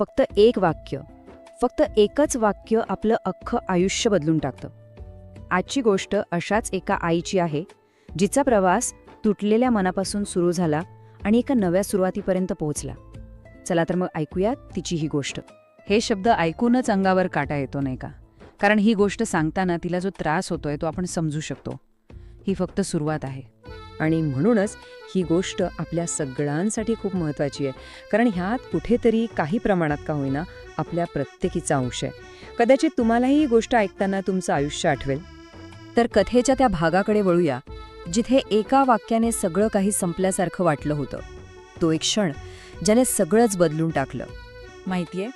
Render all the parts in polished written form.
फक्त एक वाक्य, फक्त एकच वाक्य आपलं अख्खं आयुष्य बदलून टाकतं. आजची गोष्ट अशाच एका आईची आहे, जिचा प्रवास तुटलेल्या मनापासून सुरू झाला आणि एका नव्या सुरुवातीपर्यंत पोहोचला. चला तर मग ऐकूयात तिची ही गोष्ट. हे शब्द ऐकूनच अंगावर काटा येतो नाही का? कारण ही गोष्ट सांगताना तिला जो त्रास होतोय तो आपण समजू शकतो. ही फक्त सुरुवात आहे. आणि म्हणूनच ही गोष्ट आपल्या सगळ्यांसाठी खूप महत्त्वाची आहे, कारण ह्यात कुठेतरी काही प्रमाणात का होईना आपल्या प्रत्येकीचा अंश आहे. कदाचित तुम्हालाही ही गोष्ट ऐकताना तुमचं आयुष्य आठवेल. तर कथेच्या त्या भागाकडे वळूया, जिथे एका वाक्याने सगळं काही संपल्यासारखं वाटलं होतं. तो एक क्षण ज्याने सगळंच बदलून टाकलं. माहितीये,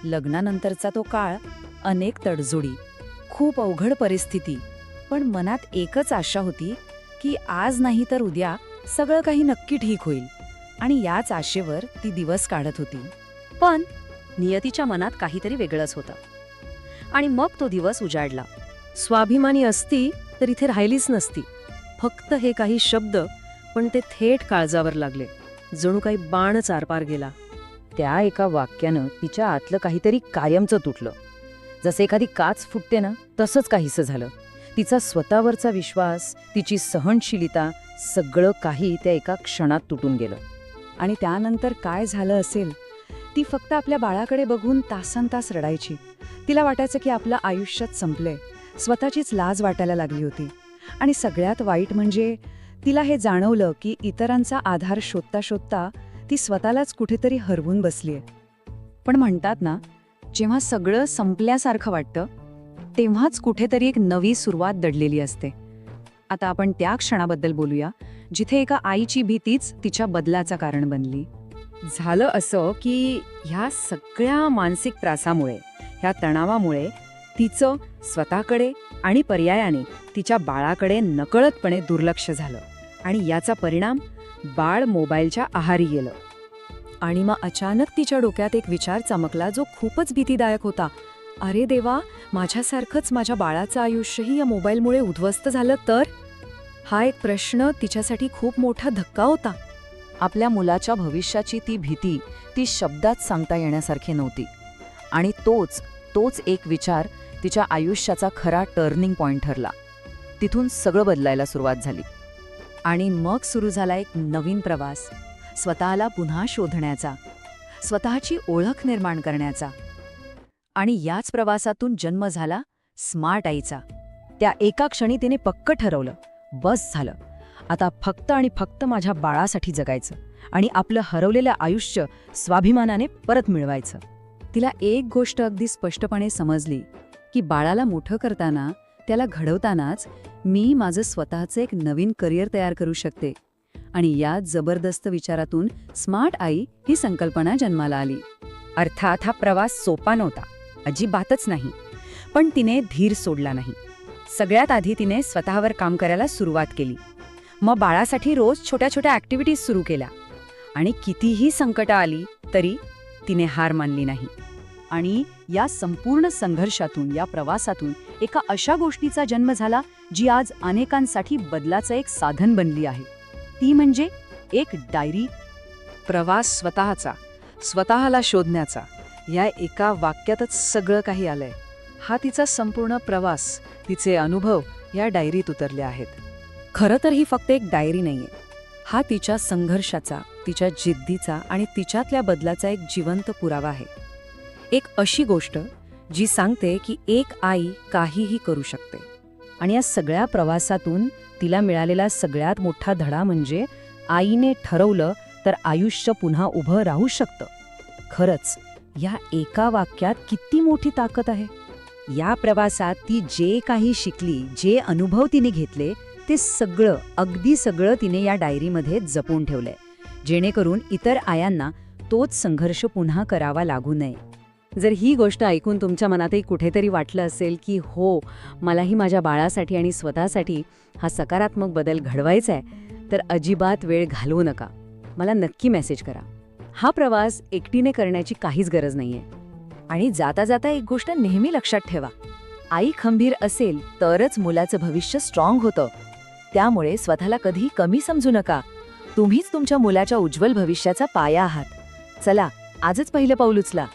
लग्नानंतरचा तो काळ, अनेक तडजोडी, खूप अवघड परिस्थिती, पण मनात एकच आशा होती की आज नाही तर उद्या सगळं काही नक्की ठीक होईल. आणि याच आशेवर ती दिवस काढत होती. पण नियतीच्या मनात काहीतरी वेगळंच होतं. आणि मग तो दिवस उजाडला. स्वाभिमानी असती तर इथे राहिलीच नसती. फक्त हे काही शब्द, पण ते थेट काळजावर लागले, जणू काही बाणच आरपार गेला. त्या एका वाक्यानं तिच्या आतलं काहीतरी कायमचं तुटलं. जसे एखादी काच फुटते ना, तसंच काहीसं झालं. तिचा स्वतःवरचा विश्वास, तिची सहनशीलता, सगळं काही त्या एका क्षणात तुटून गेलं. आणि त्यानंतर काय झालं असेल, ती फक्त आपल्या बाळाकडे बघून तासनतास रडायची. तिला वाटायचं की आपलं आयुष्यात संपलंय. स्वतःचीच लाज वाटायला लागली होती. आणि सगळ्यात वाईट म्हणजे तिला हे जाणवलं की इतरांचा आधार शोधता शोधता ती स्वतःलाच कुठेतरी हरवून बसलीये. पण म्हणतात ना, जेव्हा सगळं संपल्यासारखं वाटतं तेव्हाच कुठेतरी एक नवी सुरुवात दडलेली असते. आता आपण त्या क्षणाबद्दल बोलूया, जिथे एका आईची भीतीच तिच्या बदलाचं कारण बनली. झालं असं की ह्या सगळ्या मानसिक त्रासामुळे, ह्या तणावामुळे तिचं स्वतःकडे आणि पर्यायाने तिच्या बाळाकडे नकळतपणे दुर्लक्ष झालं. आणि याचा परिणाम, बाळ मोबाईलच्या आहारी गेलं. आणि मग अचानक तिच्या डोक्यात एक विचार चमकला, जो खूपच भीतीदायक होता. अरे देवा, माझ्यासारखंच माझ्या बाळाचं आयुष्यही या मोबाईलमुळे उद्ध्वस्त झालं तर? हा एक प्रश्न तिच्यासाठी खूप मोठा धक्का होता. आपल्या मुलाच्या भविष्याची ती भीती, ती शब्दात सांगता येण्यासारखी नव्हती. आणि तोच एक विचार तिच्या आयुष्याचा खरा टर्निंग पॉइंट ठरला. तिथून सगळं बदलायला सुरुवात झाली. आणि मग सुरू झाला एक नवीन प्रवास, स्वतःला पुन्हा शोधण्याचा, स्वतःची ओळख निर्माण करण्याचा. आणि याच प्रवासातून जन्म झाला स्मार्ट आईचा. त्या एका क्षणी तिने पक्क ठरवलं, बस झालं, आता फक्त आणि फक्त माझ्या बाळासाठी जगायचं आणि आपलं हरवलेलं आयुष्य स्वाभिमानाने परत मिळवायचं. तिला एक गोष्ट अगदी स्पष्टपणे समजली की बाळाला मोठं करताना, त्याला घडवतानाच मी माझं स्वतःचं एक नवीन करिअर तयार करू शकते. आणि या जबरदस्त विचारातून स्मार्ट आई ही संकल्पना जन्माला आली. अर्थात हा प्रवास सोपा नव्हता, अजिबातच नाही. पण तिने धीर सोडला नाही. सगळ्यात आधी तिने स्वतःवर काम करायला सुरुवात केली. मग बाळासाठी रोज छोट्या छोट्या ॲक्टिव्हिटीज सुरू केल्या. आणि कितीही संकटं आली तरी तिने हार मानली नाही. आणि या संपूर्ण संघर्षातून, या प्रवासातून एका अशा गोष्टीचा जन्म झाला जी आज अनेकांसाठी बदलाचं एक साधन बनली आहे. ती म्हणजे एक डायरी. प्रवास स्वतःचा, स्वतःला शोधण्याचा, या एका वाक्यातच सगळं काही आलंय. हा तिचा संपूर्ण प्रवास, तिचे अनुभव या डायरीत उतरले आहेत. खरं तर ही फक्त एक डायरी नाहीये. हा तिच्या संघर्षाचा, तिच्या जिद्दीचा आणि तिच्यातल्या बदलाचा एक जिवंत पुरावा आहे. एक अशी गोष्ट जी सांगते की एक आई काहीही करू शकते. आणि या सगळ्या प्रवासातून तिला मिळालेला सगळ्यात मोठा धडा म्हणजे आईने ठरवलं तर आयुष्य पुन्हा उभं राहू शकतं. खरंच या एका वाक्यात किती मोठी ताकद आहे. या प्रवासात ती जे काही शिकली, जे अनुभव तिने घेतले, ते सगळं, अगदी सगळं तिने या डायरीमध्ये जपून ठेवलंय, जेणेकरून इतर आयांना तोच संघर्ष पुन्हा करावा लागू नये. जर ही गोष्ट ऐकून तुमच्या मनातही कुठेतरी वाटलं असेल की हो, मलाही माझ्या बाळासाठी आणि स्वतःसाठी हा सकारात्मक बदल घडवायचा आहे, तर अजिबात वेळ घालवू नका. मला नक्की मेसेज करा. हा प्रवास एकटीने करण्याची काहीच गरज नाहीये. आणि जाता जाता एक गोष्ट नेहमी लक्षात ठेवा, आई खंबीर असेल तरच मुलाचं भविष्य स्ट्रॉंग होतं. त्यामुळे स्वतःला कधी कमी समजू नका. तुम्हीच तुमच्या मुलाच्या उज्ज्वल भविष्याचा पाया आहात. चला आजच पहिलं पाऊल उचला.